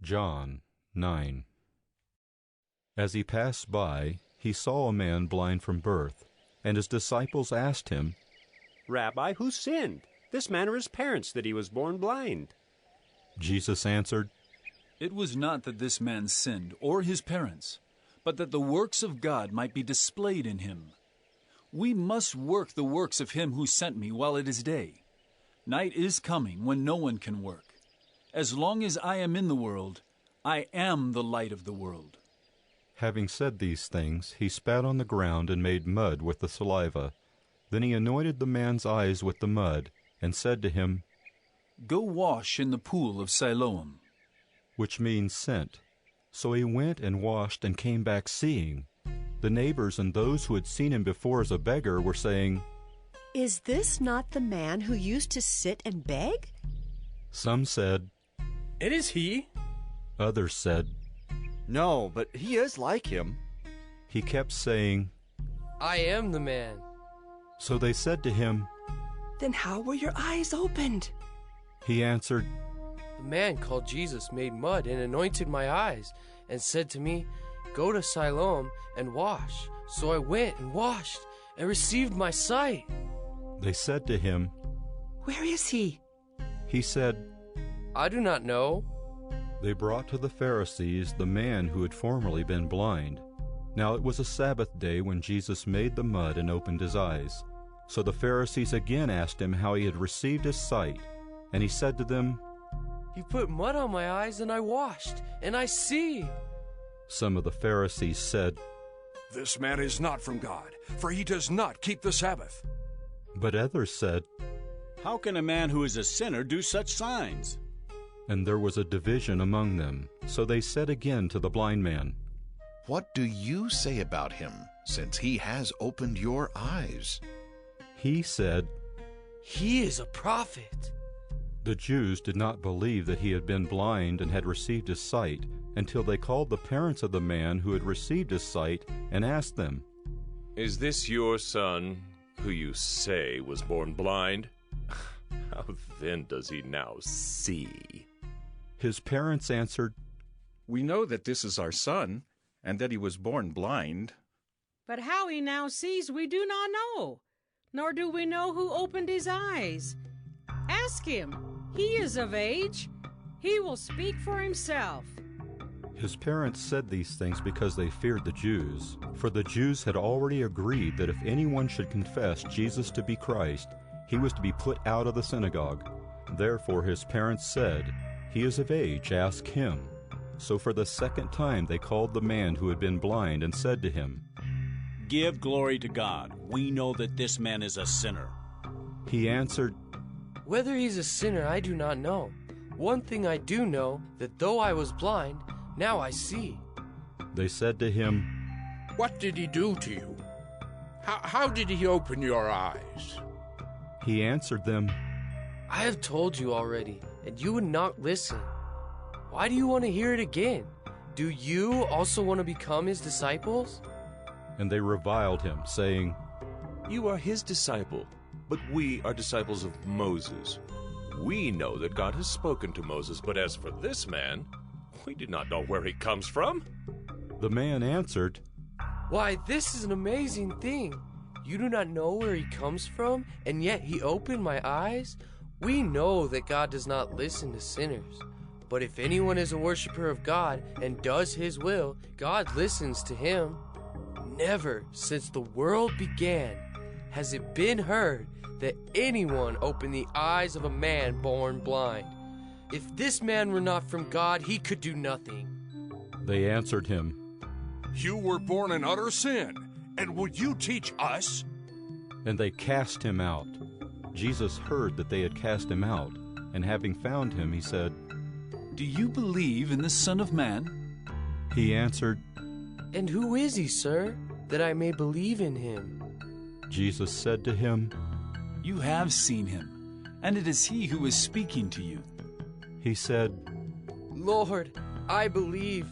John 9. As he passed by, he saw a man blind from birth, and his disciples asked him, Rabbi, who sinned, this man or his parents, that he was born blind? Jesus answered, It was not that this man sinned, or his parents, but that the works of God might be displayed in him. We must work the works of him who sent me while it is day. Night is coming when no one can work. As long as I am in the world, I am the light of the world. Having said these things, he spat on the ground and made mud with the saliva. Then he anointed the man's eyes with the mud, and said to him, Go wash in the pool of Siloam, which means sent. So he went and washed and came back seeing. The neighbors and those who had seen him before as a beggar were saying, Is this not the man who used to sit and beg? Some said, It is he. Others said, No, but he is like him. He kept saying, I am the man. So they said to him, Then how were your eyes opened? He answered, The man called Jesus made mud and anointed my eyes and said to me, Go to Siloam and wash. So I went and washed and received my sight. They said to him, Where is he? He said, I do not know. They brought to the Pharisees the man who had formerly been blind. Now it was a Sabbath day when Jesus made the mud and opened his eyes. So the Pharisees again asked him how he had received his sight. And he said to them, He put mud on my eyes and I washed, and I see. Some of the Pharisees said, This man is not from God, for he does not keep the Sabbath. But others said, How can a man who is a sinner do such signs? And there was a division among them. So they said again to the blind man, What do you say about him, since he has opened your eyes? He said, He is a prophet. The Jews did not believe that he had been blind and had received his sight, until they called the parents of the man who had received his sight and asked them, Is this your son, who you say was born blind? How then does he now see? His parents answered, We know that this is our son, and that he was born blind. But how he now sees we do not know, nor do we know who opened his eyes. Ask him. He is of age. He will speak for himself. His parents said these things because they feared the Jews, for the Jews had already agreed that if anyone should confess Jesus to be Christ, he was to be put out of the synagogue. Therefore his parents said, He is of age, ask him. So for the second time they called the man who had been blind and said to him, Give glory to God. We know that this man is a sinner. He answered, Whether he's a sinner I do not know. One thing I do know, that though I was blind, now I see. They said to him, What did he do to you? How did he open your eyes? He answered them, I have told you already, and you would not listen. Why do you want to hear it again? Do you also want to become his disciples? And they reviled him, saying, You are his disciple, but we are disciples of Moses. We know that God has spoken to Moses, but as for this man, we do not know where he comes from. The man answered, Why, this is an amazing thing. You do not know where he comes from, and yet he opened my eyes? We know that God does not listen to sinners. But if anyone is a worshiper of God and does his will, God listens to him. Never since the world began has it been heard that anyone opened the eyes of a man born blind. If this man were not from God, he could do nothing. They answered him, You were born in utter sin, and would you teach us? And they cast him out. Jesus heard that they had cast him out, and having found him, he said, Do you believe in the Son of Man? He answered, And who is he, sir, that I may believe in him? Jesus said to him, You have seen him, and it is he who is speaking to you. He said, Lord, I believe.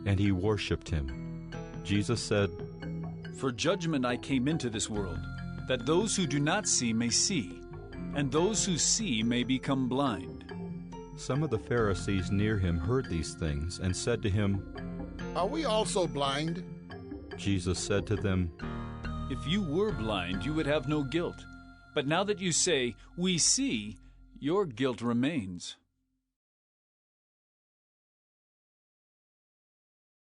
And he worshipped him. Jesus said, For judgment I came into this world, that those who do not see may see, and those who see may become blind. Some of the Pharisees near him heard these things and said to him, Are we also blind? Jesus said to them, If you were blind, you would have no guilt. But now that you say, 'We see,' your guilt remains.